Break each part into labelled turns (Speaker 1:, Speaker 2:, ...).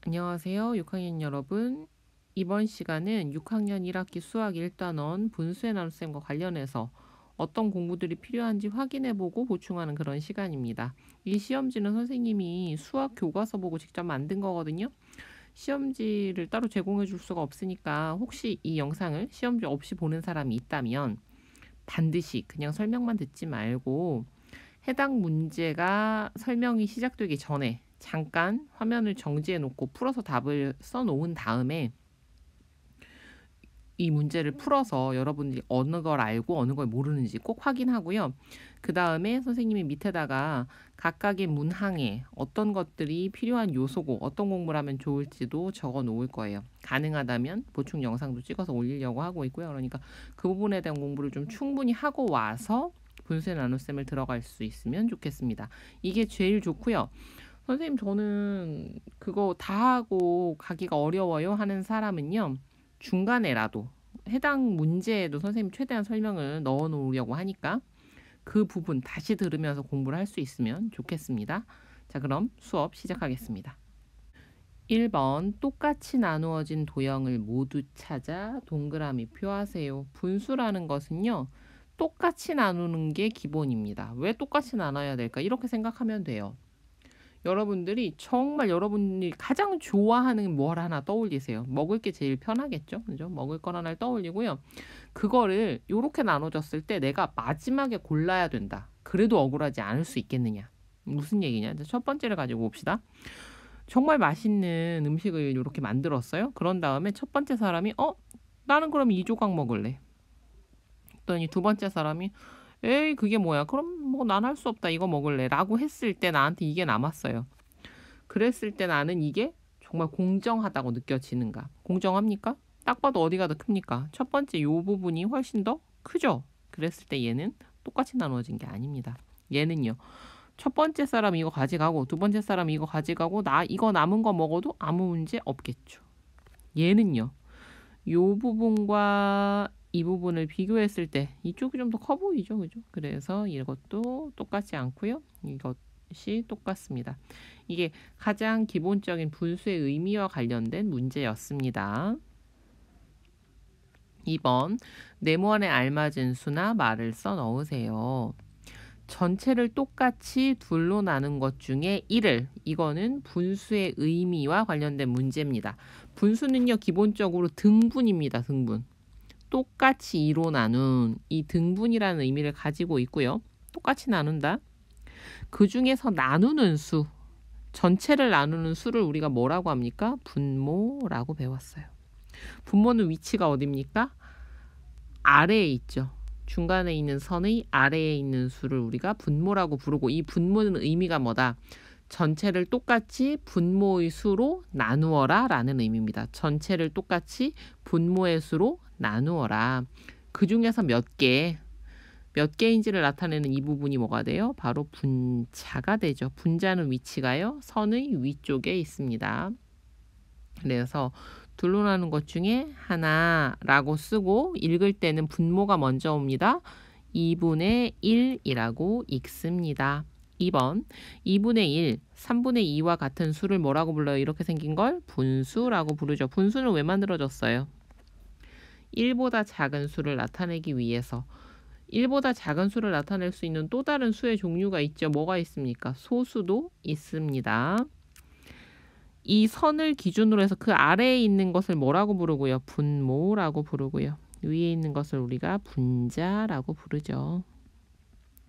Speaker 1: 안녕하세요. 6학년 여러분. 이번 시간은 6학년 1학기 수학 1단원 분수의 나눗셈과 관련해서 어떤 공부들이 필요한지 확인해보고 보충하는 그런 시간입니다. 이 시험지는 선생님이 수학 교과서 보고 직접 만든 거거든요. 시험지를 따로 제공해 줄 수가 없으니까 혹시 이 영상을 시험지 없이 보는 사람이 있다면 반드시 그냥 설명만 듣지 말고 해당 문제가 설명이 시작되기 전에 잠깐 화면을 정지해 놓고 풀어서 답을 써 놓은 다음에 이 문제를 풀어서 여러분들이 어느 걸 알고 어느 걸 모르는지 꼭 확인하고요. 그 다음에 선생님이 밑에다가 각각의 문항에 어떤 것들이 필요한 요소고 어떤 공부를 하면 좋을지도 적어 놓을 거예요. 가능하다면 보충 영상도 찍어서 올리려고 하고 있고요. 그러니까 그 부분에 대한 공부를 좀 충분히 하고 와서 분수의 나눗셈을 들어갈 수 있으면 좋겠습니다. 이게 제일 좋고요. 선생님 저는 그거 다 하고 가기가 어려워요 하는 사람은요. 중간에라도 해당 문제에도 선생님 최대한 설명을 넣어 놓으려고 하니까 그 부분 다시 들으면서 공부를 할 수 있으면 좋겠습니다. 자, 그럼 수업 시작하겠습니다. 1번 똑같이 나누어진 도형을 모두 찾아 동그라미 표하세요. 분수라는 것은요. 똑같이 나누는 게 기본입니다. 왜 똑같이 나눠야 될까? 이렇게 생각하면 돼요. 여러분들이 정말 여러분이 가장 좋아하는 뭘 하나 떠올리세요. 먹을 게 제일 편하겠죠. 그죠? 먹을 걸 하나를 떠올리고요. 그거를 이렇게 나눠졌을 때 내가 마지막에 골라야 된다. 그래도 억울하지 않을 수 있겠느냐. 무슨 얘기냐. 첫 번째를 가지고 봅시다. 정말 맛있는 음식을 이렇게 만들었어요. 그런 다음에 첫 번째 사람이 나는 그럼 2조각 먹을래. 그랬더니 두 번째 사람이 에이 그게 뭐야 그럼 뭐 난 할 수 없다 이거 먹을래 라고 했을 때 나한테 이게 남았어요. 그랬을 때 나는 이게 정말 공정하다고 느껴지는가? 공정합니까? 딱 봐도 어디가 더 큽니까? 첫 번째 요 부분이 훨씬 더 크죠? 그랬을 때 얘는 똑같이 나누어진 게 아닙니다. 얘는요. 첫 번째 사람 이거 가져가고 두 번째 사람 이거 가져가고 나 이거 남은 거 먹어도 아무 문제 없겠죠. 얘는요. 요 부분과 이 부분을 비교했을 때 이쪽이 좀 더 커 보이죠. 그죠? 그래서 이것도 똑같지 않고요. 이것이 똑같습니다. 이게 가장 기본적인 분수의 의미와 관련된 문제였습니다. 2번 네모안에 알맞은 수나 말을 써 넣으세요. 전체를 똑같이 둘로 나눈 것 중에 1을 이거는 분수의 의미와 관련된 문제입니다. 분수는요 기본적으로 등분입니다. 등분. 똑같이 2로 나눈 이 등분이라는 의미를 가지고 있고요. 똑같이 나눈다. 그 중에서 나누는 수, 전체를 나누는 수를 우리가 뭐라고 합니까? 분모라고 배웠어요. 분모는 위치가 어디입니까? 아래에 있죠. 중간에 있는 선의 아래에 있는 수를 우리가 분모라고 부르고 이 분모는 의미가 뭐다? 전체를 똑같이 분모의 수로 나누어라 라는 의미입니다. 전체를 똑같이 분모의 수로 나누어라. 그 중에서 몇 개인지를 나타내는 이 부분이 뭐가 돼요? 바로 분자가 되죠. 분자는 위치가요. 선의 위쪽에 있습니다. 그래서 둘로 나눈 것 중에 하나라고 쓰고 읽을 때는 분모가 먼저 옵니다. 2분의 1이라고 읽습니다. 2번 2분의 1, 3분의 2와 같은 수를 뭐라고 불러요? 이렇게 생긴 걸 분수라고 부르죠. 분수는 왜 만들어졌어요? 1보다 작은 수를 나타내기 위해서 1보다 작은 수를 나타낼 수 있는 또 다른 수의 종류가 있죠. 뭐가 있습니까? 소수도 있습니다. 이 선을 기준으로 해서 그 아래에 있는 것을 뭐라고 부르고요? 분모라고 부르고요. 위에 있는 것을 우리가 분자라고 부르죠.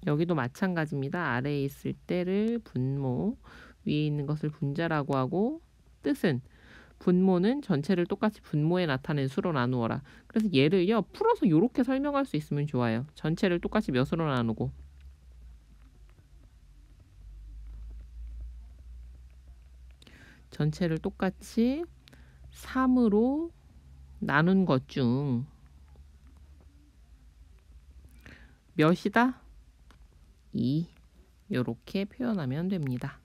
Speaker 1: 여기도 마찬가지입니다. 아래에 있을 때를 분모, 위에 있는 것을 분자라고 하고 뜻은 분모는 전체를 똑같이 분모에 나타낸 수로 나누어라. 그래서 얘를요. 풀어서 이렇게 설명할 수 있으면 좋아요. 전체를 똑같이 몇으로 나누고 전체를 똑같이 3으로 나눈 것 중 몇이다? 2. 이렇게 표현하면 됩니다.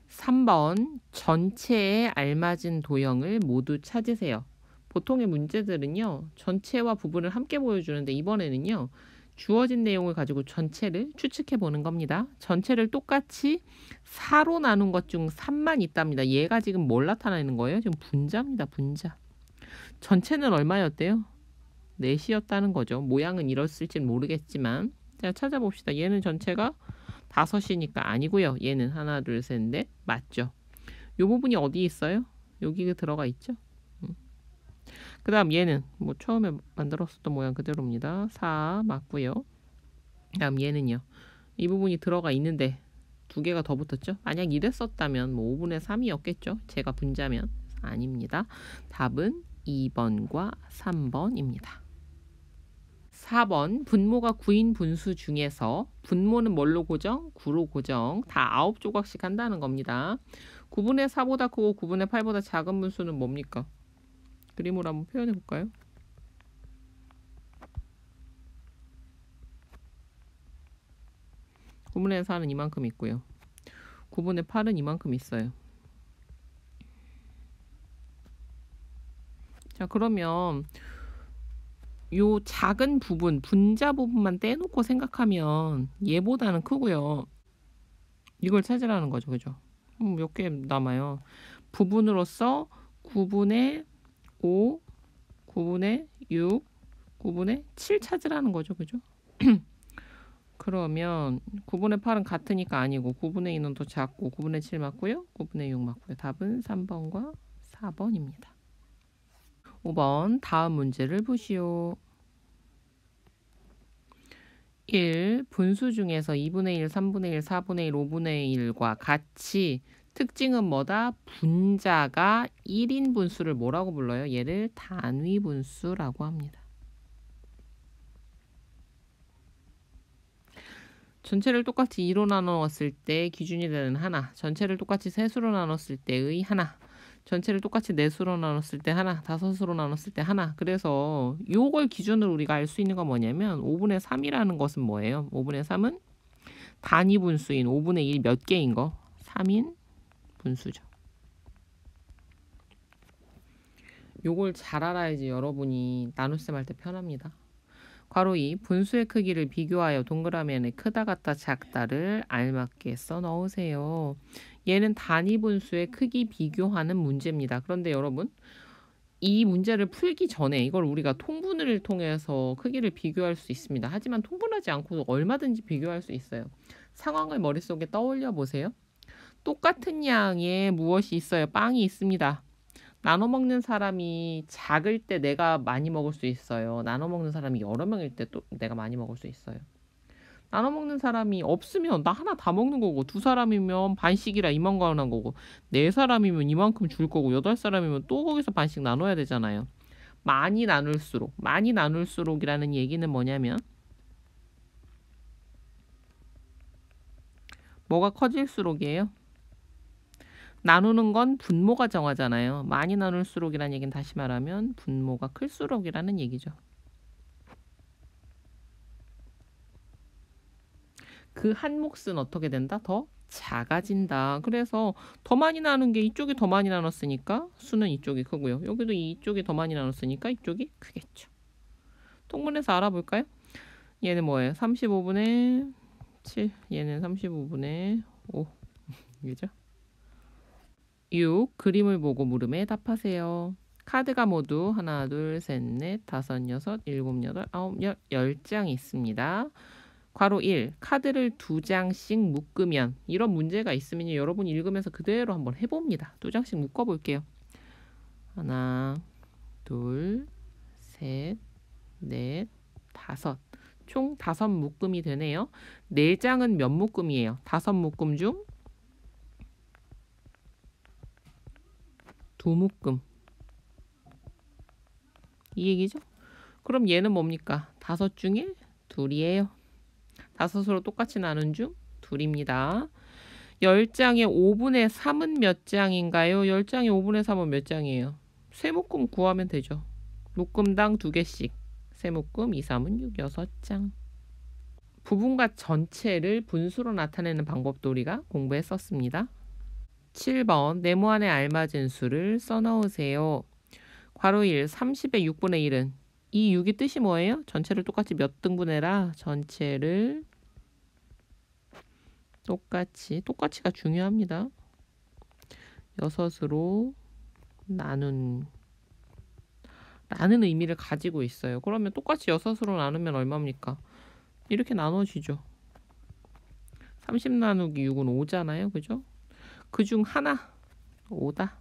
Speaker 1: 3번 전체에 알맞은 도형을 모두 찾으세요. 보통의 문제들은요. 전체와 부분을 함께 보여주는데 이번에는요. 주어진 내용을 가지고 전체를 추측해 보는 겁니다. 전체를 똑같이 4로 나눈 것 중 3만 있답니다. 얘가 지금 뭘 나타내는 거예요? 지금 분자입니다. 분자. 전체는 얼마였대요? 4이었다는 거죠. 모양은 이랬을진 모르겠지만 자, 찾아봅시다. 얘는 전체가 5이니까 아니고요. 얘는 하나, 둘, 셋, 넷 맞죠? 이 부분이 어디 있어요? 여기 들어가 있죠? 그 다음 얘는 뭐 처음에 만들었었던 모양 그대로입니다. 4 맞고요. 그 다음 얘는요. 이 부분이 들어가 있는데 2개가 더 붙었죠? 만약 이랬었다면 뭐 5분의 3이었겠죠? 제가 분자면 아닙니다. 답은 2번과 3번입니다. 4번 분모가 9인 분수 중에서 분모는 뭘로 고정? 9로 고정. 다 9조각씩 한다는 겁니다. 9분의 4보다 크고 9분의 8보다 작은 분수는 뭡니까? 그림으로 한번 표현해 볼까요? (9분의 4는) 이만큼 있고요. 9분의 8은 이만큼 있어요. 자, 그러면 요 작은 부분, 분자 부분만 떼놓고 생각하면 얘보다는 크고요. 이걸 찾으라는 거죠. 그죠? 몇 개 남아요. 부분으로서 9분의 5, 9분의 6, 9분의 7 찾으라는 거죠. 그죠? 그러면 9분의 8은 같으니까 아니고 9분의 2는 더 작고 9분의 7 맞고요. 9분의 6 맞고요. 답은 3번과 4번입니다. 5번 다음 문제를 보시오. 1. 분수 중에서 2분의 1, 3분의 1, 4분의 1, 5분의 1과 같이 특징은 뭐다? 분자가 1인 분수를 뭐라고 불러요? 얘를 단위 분수라고 합니다. 전체를 똑같이 2로 나누었을 때 기준이 되는 하나, 전체를 똑같이 셋으로 나눴을 때의 하나, 전체를 똑같이 넷으로 나눴을 때 하나, 5으로 나눴을 때 하나. 그래서 요걸 기준으로 우리가 알 수 있는 건 뭐냐면 5분의 3이라는 것은 뭐예요? 5분의 3은 단위 분수인 5분의 1 몇 개인 거? 3인 분수죠. 요걸 잘 알아야지 여러분이 나눗셈 할 때 편합니다. 괄호 2. 분수의 크기를 비교하여 동그라미 안에 크다 같다 작다를 알맞게 써 넣으세요. 얘는 단위 분수의 크기 비교하는 문제입니다. 그런데 여러분 이 문제를 풀기 전에 이걸 우리가 통분을 통해서 크기를 비교할 수 있습니다. 하지만 통분하지 않고도 얼마든지 비교할 수 있어요. 상황을 머릿속에 떠올려 보세요. 똑같은 양의 무엇이 있어요? 빵이 있습니다. 나눠 먹는 사람이 작을 때 내가 많이 먹을 수 있어요. 나눠 먹는 사람이 여러 명일 때 또 내가 많이 먹을 수 있어요. 나눠 먹는 사람이 없으면 나 하나 다 먹는 거고, 2사람이면 반씩이라 이만큼한 거고, 4사람이면 이만큼 줄 거고, 8사람이면 또 거기서 반씩 나눠야 되잖아요. 많이 나눌수록이라는 얘기는 뭐냐면 뭐가 커질수록이에요? 나누는 건 분모가 정하잖아요. 많이 나눌수록이라는 얘기는 다시 말하면 분모가 클수록이라는 얘기죠. 그 한 몫은 어떻게 된다? 더 작아진다. 그래서 더 많이 나눈 게 이쪽이 더 많이 나눴으니까 수는 이쪽이 크고요. 여기도 이쪽이 더 많이 나눴으니까 이쪽이 크겠죠. 통분해서 알아볼까요? 얘는 뭐예요? 35분의 7. 얘는 35분의 5. 이죠? 6. 그림을 보고 물음에 답하세요. 카드가 모두 하나, 둘, 셋, 넷, 다섯, 여섯, 일곱, 여덟, 아홉, 10장 있습니다. 괄호 1. 카드를 2장씩 묶으면 이런 문제가 있으면 여러분이 읽으면서 그대로 한번 해봅니다. 2장씩 묶어볼게요. 하나, 둘, 셋, 넷, 다섯. 총 5묶음이 되네요. 4장은 몇 묶음이에요? 5묶음 중 2묶음. 이 얘기죠? 그럼 얘는 뭡니까? 5 중에 2이에요. 5으로 똑같이 나눈 중 2입니다. 10장에 5분의 3은 몇 장인가요? 10장에 5분의 3은 몇 장이에요? 3묶음 구하면 되죠. 묶음당 2개씩. 3묶음 2, 3은 6, 6장. 부분과 전체를 분수로 나타내는 방법도 우리가 공부했었습니다. 7번 네모안에 알맞은 수를 써넣으세요. 괄호 1. 30의 6분의 1은 이 6이 뜻이 뭐예요? 전체를 똑같이 몇 등분해라? 전체를 똑같이가 중요합니다. 6으로 라는 의미를 가지고 있어요. 그러면 똑같이 6으로 나누면 얼마입니까? 이렇게 나눠지죠. 30 나누기 6은 5잖아요. 그죠? 그중 하나 5다.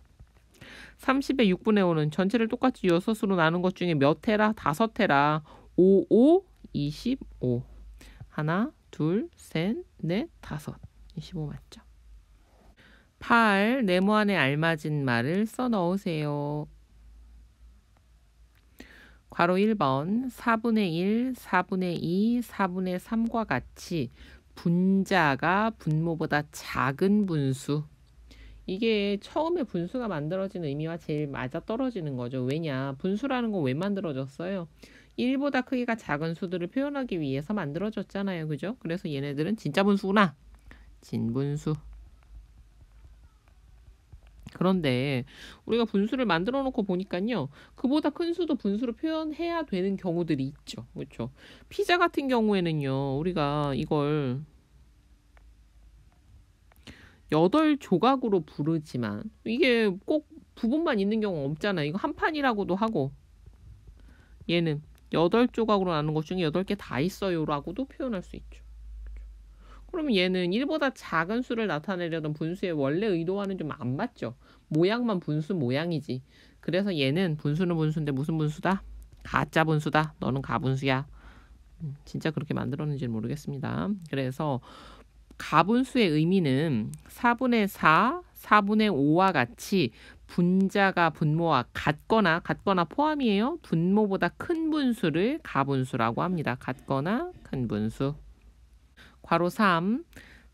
Speaker 1: 30의 6분의 5는 전체를 똑같이 6으로 나눈 것 중에 몇 해라? 5해라. 5, 5, 25. 하나, 둘, 셋, 넷, 5. 25 맞죠? 8. 네모 안에 알맞은 말을 써 넣으세요. 괄호 1번 4분의 1, 4분의 2, 4분의 3과 같이 분자가 분모보다 작은 분수. 이게 처음에 분수가 만들어지는 의미와 제일 맞아떨어지는 거죠. 왜냐? 분수라는 건 왜 만들어졌어요? 1보다 크기가 작은 수들을 표현하기 위해서 만들어졌잖아요. 그죠? 그래서 얘네들은 진짜 분수구나. 진분수. 그런데 우리가 분수를 만들어 놓고 보니까요. 그보다 큰 수도 분수로 표현해야 되는 경우들이 있죠. 그렇죠? 피자 같은 경우에는요. 우리가 이걸 8조각으로 부르지만 이게 꼭 부분만 있는 경우 없잖아요. 이거 한 판이라고도 하고 얘는 8조각으로 나눈 것 중에 8개 다 있어요 라고도 표현할 수 있죠. 그러면 얘는 1보다 작은 수를 나타내려던 분수의 원래 의도와는 좀 안 맞죠. 모양만 분수 모양이지. 그래서 얘는 분수는 분수인데 무슨 분수다? 가짜 분수다. 너는 가분수야. 진짜 그렇게 만들었는지는 모르겠습니다. 그래서 가분수의 의미는 4분의 4, 4분의 5와 같이 분자가 분모와 같거나 포함이에요. 분모보다 큰 분수를 가분수라고 합니다. 같거나 큰 분수. 괄호 3.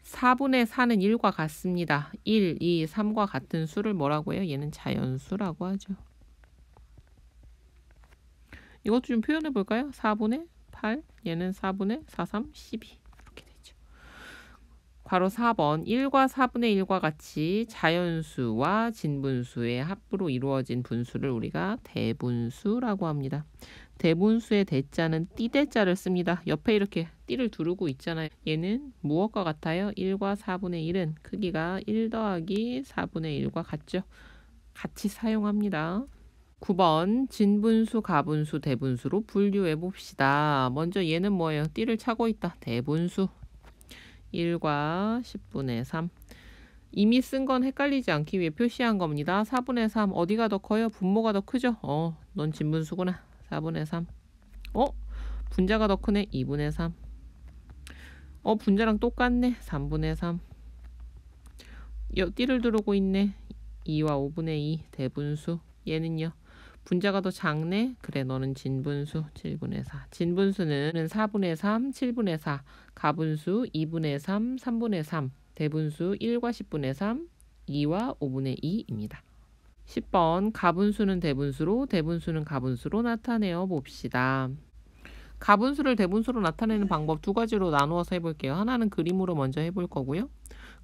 Speaker 1: 4분의 4는 1과 같습니다. 1, 2, 3과 같은 수를 뭐라고 해요? 얘는 자연수라고 하죠. 이것도 좀 표현해 볼까요? 4분의 8, 얘는 4분의 4, 3, 12 이렇게 되죠. 괄호 4번 1과 4분의 1과 같이 자연수와 진분수의 합으로 이루어진 분수를 우리가 대분수라고 합니다. 대분수의 대자는 띠대자를 씁니다. 옆에 이렇게 띠를 두르고 있잖아요. 얘는 무엇과 같아요? 1과 4분의 1은 크기가 1 더하기 4분의 1과 같죠. 같이 사용합니다. 9번 진분수, 가분수, 대분수로 분류해 봅시다. 먼저 얘는 뭐예요? 띠를 차고 있다. 대분수. 1과 10분의 3. 이미 쓴 건 헷갈리지 않기 위해 표시한 겁니다. 4분의 3 어디가 더 커요? 분모가 더 크죠? 넌 진분수구나. 4분의 3. 분자가 더 크네. 2분의 3. 분자랑 똑같네. 3분의 3. 띠를 두르고 있네. 2와 5분의 2 대분수. 얘는요. 분자가 더 작네. 그래 너는 진분수 7분의 4. 진분수는 4분의 3, 7분의 4. 가분수 2분의 3, 3분의 3. 대분수 1과 10분의 3, 2와 5분의 2입니다. 10번 가분수는 대분수로 대분수는 가분수로 나타내어 봅시다. 가분수를 대분수로 나타내는 방법 두 가지로 나누어서 해볼게요. 하나는 그림으로 먼저 해볼 거고요.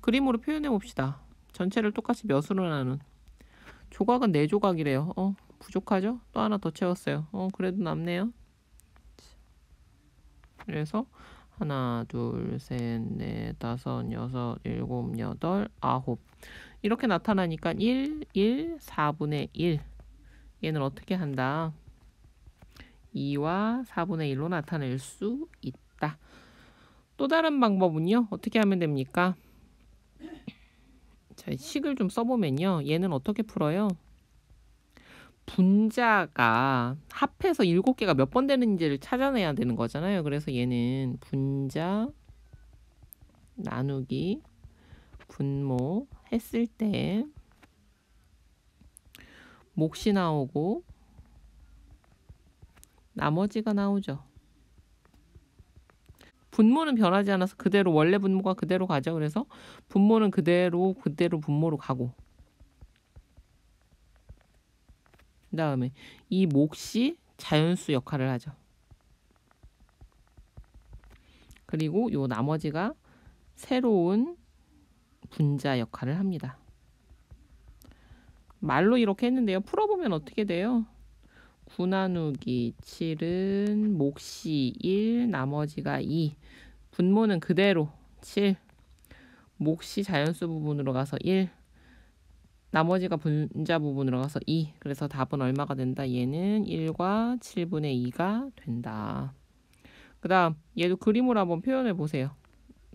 Speaker 1: 그림으로 표현해 봅시다. 전체를 똑같이 몇으로 나눈. 조각은 4조각이래요. 부족하죠? 또 하나 더 채웠어요. 그래도 남네요. 그래서 하나, 둘, 셋, 넷, 다섯, 여섯, 일곱, 여덟, 아홉. 이렇게 나타나니까 1, 1, 4분의 1. 얘는 어떻게 한다? 2와 4분의 1로 나타낼 수 있다. 또 다른 방법은요. 어떻게 하면 됩니까? 자, 식을 좀 써보면요. 얘는 어떻게 풀어요? 분자가 합해서 7개가 몇 번 되는지를 찾아내야 되는 거잖아요. 그래서 얘는 분자 나누기 분모 했을 때 몫이 나오고 나머지가 나오죠. 분모는 변하지 않아서 그대로 원래 분모가 그대로 가죠. 그래서 분모는 그대로 분모로 가고 그 다음에 이 몫이 자연수 역할을 하죠. 그리고 요 나머지가 새로운 분자 역할을 합니다. 말로 이렇게 했는데요. 풀어보면 어떻게 돼요? 9 나누기 7은 몫이 1, 나머지가 2. 분모는 그대로 7. 몫이 자연수 부분으로 가서 1. 나머지가 분자 부분으로 가서 2. 그래서 답은 얼마가 된다? 얘는 1과 7분의 2가 된다. 그 다음 얘도 그림으로 한번 표현해 보세요.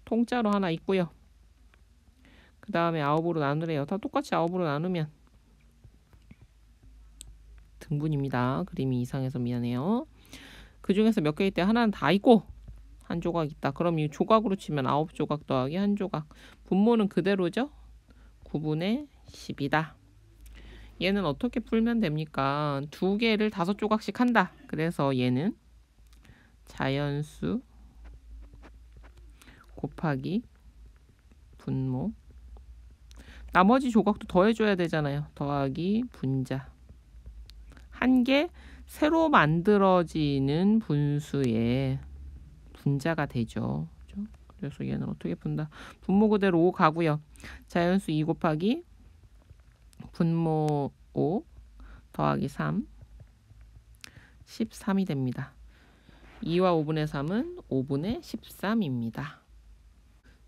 Speaker 1: 통짜로 하나 있고요. 그 다음에 9으로 나누래요. 다 똑같이 9으로 나누면 등분입니다. 그림이 이상해서 미안해요. 그 중에서 몇 개 있대? 하나는 다 있고 한 조각 있다. 그럼 이 조각으로 치면 9조각 더하기 한 조각. 분모는 그대로죠? 9분의 10이다. 얘는 어떻게 풀면 됩니까? 두 개를 5조각씩 한다. 그래서 얘는 자연수 곱하기 분모. 나머지 조각도 더해줘야 되잖아요. 더하기 분자. 한 개 새로 만들어지는 분수의 분자가 되죠. 그렇죠? 그래서 얘는 어떻게 푼다? 분모 그대로 5 가고요. 자연수 2 곱하기 분모 5 더하기 3 13이 됩니다. 2와 5분의 3은 5분의 13입니다.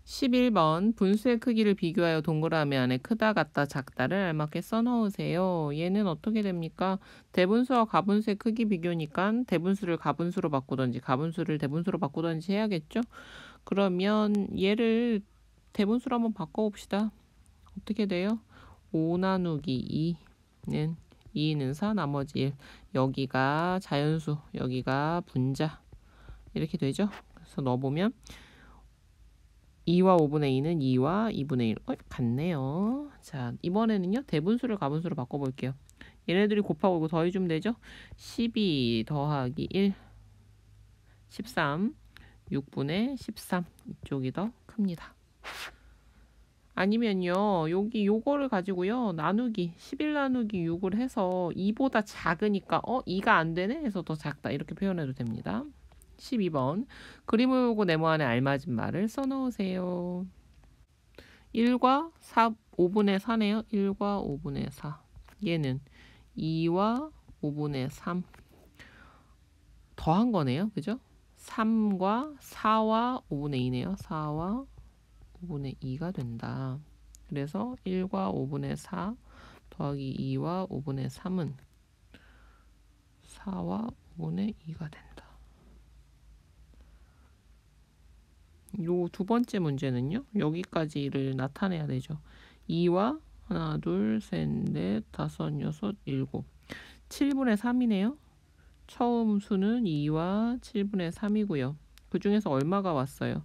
Speaker 1: 11번 분수의 크기를 비교하여 동그라미 안에 크다 같다 작다를 알맞게 써넣으세요. 얘는 어떻게 됩니까? 대분수와 가분수의 크기 비교니까 대분수를 가분수로 바꾸던지 가분수를 대분수로 바꾸던지 해야겠죠? 그러면 얘를 대분수로 한번 바꿔봅시다. 어떻게 돼요? 5 나누기 2는 2는 4 나머지 1. 여기가 자연수 여기가 분자 이렇게 되죠? 그래서 넣어보면 2와 5분의 2는 2와 2분의 1. 같네요. 자, 이번에는요. 대분수를 가분수로 바꿔볼게요. 얘네들이 곱하고 더해주면 되죠? 12 더하기 1. 13. 6분의 13. 이쪽이 더 큽니다. 아니면요. 여기 요거를 가지고요. 나누기. 11 나누기 6을 해서 2보다 작으니까 2가 안 되네? 해서 더 작다. 이렇게 표현해도 됩니다. 12번 그림을 보고 네모 안에 알맞은 말을 써넣으세요. 1과 4, 5분의 4네요. 1과 5분의 4. 얘는 2와 5분의 3 더한 거네요. 그죠? 3과 4와 5분의 2네요. 4와 5분의 2가 된다. 그래서 1과 5분의 4 더하기 2와 5분의 3은 4와 5분의 2가 된다. 요 두 번째 문제는요. 여기까지를 나타내야 되죠. 2와 하나, 둘, 셋, 넷, 다섯, 여섯, 일곱. 7분의 3이네요. 처음 수는 2와 7분의 3이고요. 그 중에서 얼마가 왔어요?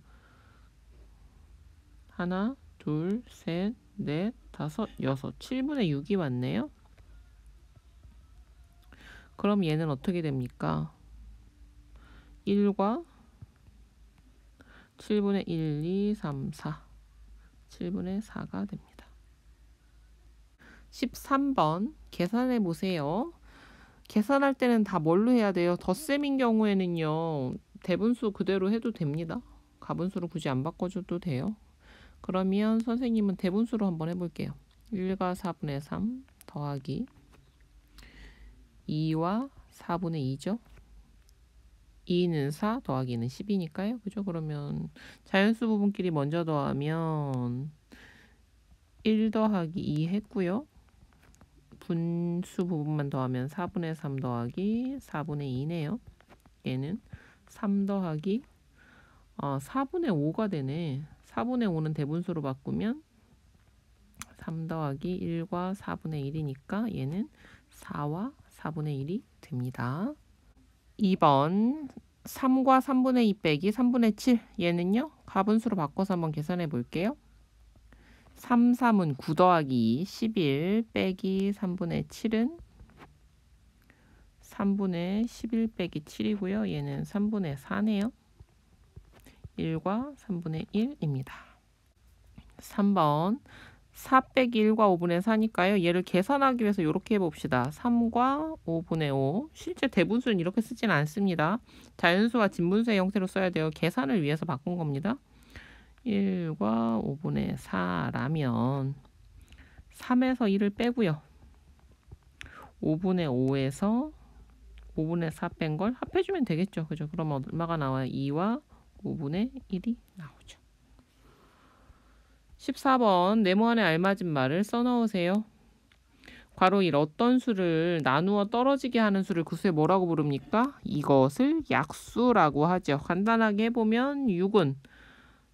Speaker 1: 하나, 둘, 셋, 넷, 다섯, 여섯. 7분의 6이 왔네요. 그럼 얘는 어떻게 됩니까? 1과 7분의 1, 2, 3, 4. 7분의 4가 됩니다. 13번 계산해 보세요. 계산할 때는 다 뭘로 해야 돼요? 덧셈인 경우에는요. 대분수 그대로 해도 됩니다. 가분수로 굳이 안 바꿔줘도 돼요. 그러면 선생님은 대분수로 한번 해볼게요. 1과 4분의 3 더하기 2와 4분의 2죠. 2는 4 더하기는 10이니까요. 그죠? 그러면 자연수 부분끼리 먼저 더하면 1 더하기 2 했고요. 분수 부분만 더하면 4분의 3 더하기 4분의 2네요. 얘는 3 더하기 4분의 5가 되네. 4분의 5는 대분수로 바꾸면 3 더하기 1과 4분의 1이니까 얘는 4와 4분의 1이 됩니다. 2번 3과 3분의 2 빼기 3분의 7 얘는요. 가분수로 바꿔서 한번 계산해 볼게요. 3, 3은 9 더하기 2 11 빼기 3분의 7은 3분의 11 빼기 7이고요. 얘는 3분의 4네요. 1과 3분의 1입니다. 3번 4 빼기 1과 5분의 4니까요. 얘를 계산하기 위해서 이렇게 해봅시다. 3과 5분의 5. 실제 대분수는 이렇게 쓰진 않습니다. 자연수와 진분수의 형태로 써야 돼요. 계산을 위해서 바꾼 겁니다. 1과 5분의 4라면 3에서 1을 빼고요. 5분의 5에서 5분의 4 뺀 걸 합해주면 되겠죠. 그죠? 그러면 얼마가 나와요? 2와 5분의 1이 나오죠. 14번 네모안에 알맞은 말을 써넣으세요. 괄호 1 어떤 수를 나누어 떨어지게 하는 수를 그 수에 뭐라고 부릅니까? 이것을 약수라고 하죠. 간단하게 해보면 6은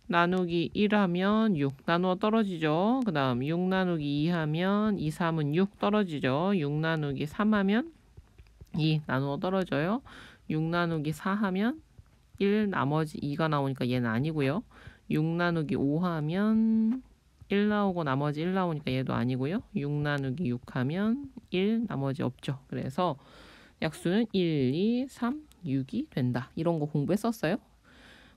Speaker 1: 나누기 1 하면 6 나누어 떨어지죠. 그 다음 6 나누기 2 하면 2, 3은 6 떨어지죠. 6 나누기 3 하면 2 나누어 떨어져요. 6 나누기 4 하면 1 나머지 2가 나오니까 얘는 아니고요. 6 나누기 5 하면 1 나오고 나머지 1 나오니까 얘도 아니고요. 6 나누기 6 하면 1 나머지 없죠. 그래서 약수는 1, 2, 3, 6이 된다. 이런 거 공부했었어요.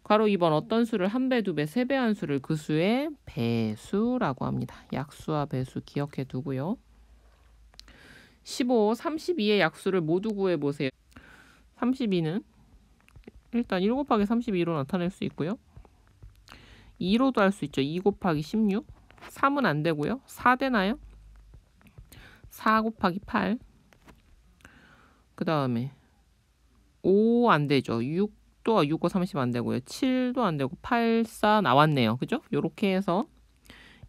Speaker 1: 괄호 2번 어떤 수를 1배, 2배, 3배 한 수를 그 수의 배수라고 합니다. 약수와 배수 기억해 두고요. 15, 32의 약수를 모두 구해보세요. 32는 일단 1 곱하기 32로 나타낼 수 있고요. 2로도 할 수 있죠. 2 곱하기 16. 3은 안 되고요. 4 되나요? 4 곱하기 8. 그 다음에 5 안 되죠. 6도 6, 5, 30 안 되고요. 7도 안 되고 8, 4 나왔네요. 그죠? 요렇게 해서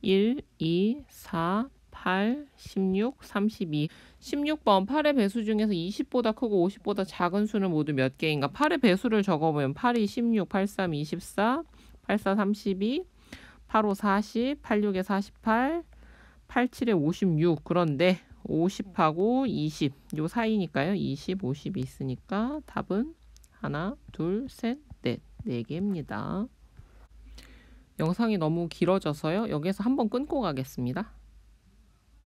Speaker 1: 1, 2, 4, 8, 16, 32. 16번 8의 배수 중에서 20보다 크고 50보다 작은 수는 모두 몇 개인가? 8의 배수를 적어보면 8이 16, 8, 3, 24, 8, 4, 32, 8, 5, 40, 8, 6에 48, 8, 7에 56. 그런데 50하고 20, 요 사이니까요. 20, 50이 있으니까 답은 하나, 둘, 셋, 넷. 4개입니다. 영상이 너무 길어져서요. 여기서 한번 끊고 가겠습니다.